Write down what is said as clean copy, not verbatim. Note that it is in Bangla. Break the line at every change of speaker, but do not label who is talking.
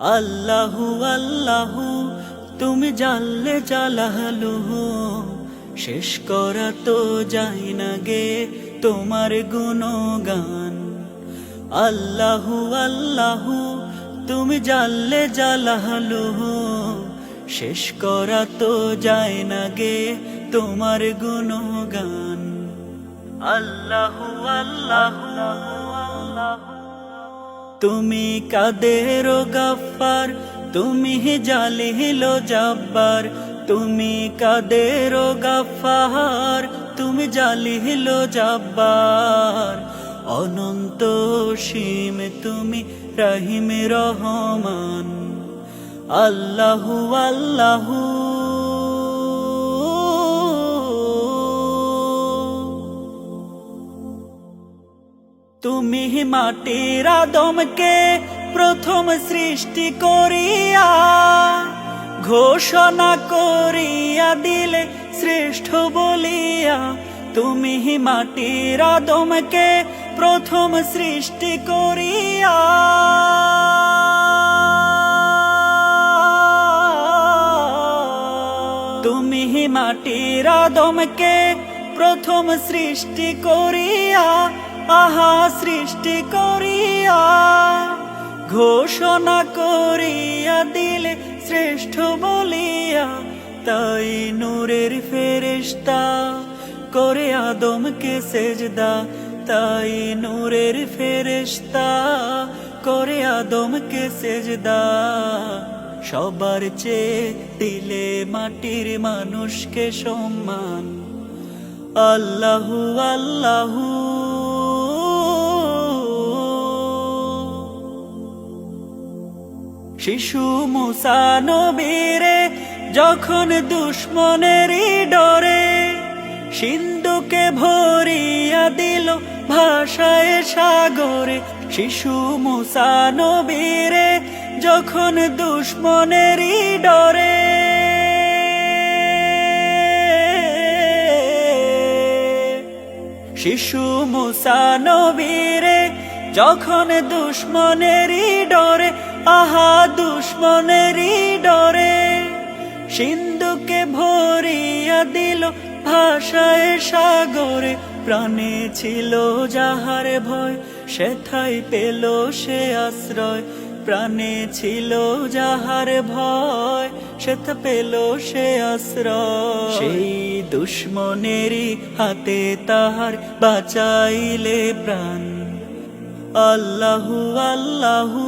আল্লাহু আল্লাহু তুমি জানলে জালালুহু, শেষ করা তো যায় না গে তোমার গুণগান। আল্লাহু আল্লাহু তুমি জানলে জালালুহু, শেষ করা তো যায় না গে তোমার গুণগান। আল্লাহু আল্লাহু তুমি কাদের গাফফার, তুমি জালিল জাব্বার। তুমি কাদের গাফফার, তুমি জালিল জাব্বার। অনন্ত সীম তুমি রহিম রহমান। আল্লাহু আল্লাহু তুমি মাটির আদমকে প্রথম সৃষ্টি করিয়া, ঘোষণা করিয়া দিলে শ্রেষ্ঠ বলিয়া। তুমি মাটির আদমকে প্রথম সৃষ্টি করিয়া, তুমি মাটির আদমকে প্রথম সৃষ্টি করিয়া, আহা সৃষ্টি করিয়া। ঘোষণা করিয়া দিলে শ্রেষ্ঠ বলিয়া। তাই নূরের ফেরেশতা করে আদমকে সেজদা। তাই নূরের ফেরেশতা করে আদমকে সেজদা। সবার চেয়ে দিলে মাটির মানুষকে সম্মান। আল্লাহু আল্লাহু শিশু মুসা নবীরে যখন দুশ্মনেরই ডরে, সিন্ধুকে ভরিয়া দিল ভাষায় সাগরে। শিশু মুসা নবীরে যখন দুশ্মনেরই ডরে, শিশু মুসা নবীরে যখন দুশ্মনেরই ডরে, আহা দুশ্মনেরই ডরে। সিন্ধুকে ভরিয়া দিল ভাষায় সাগরে। প্রাণে ছিল যাহার ভয়, সেথায় পেল সে আশ্রয়। প্রাণে ছিল যাহার ভয়, সেথা পেল সে আশ্রয়। সেই দুশ্মনেরই হাতে তাহার বাঁচাইলে প্রাণ। আল্লাহু আল্লাহু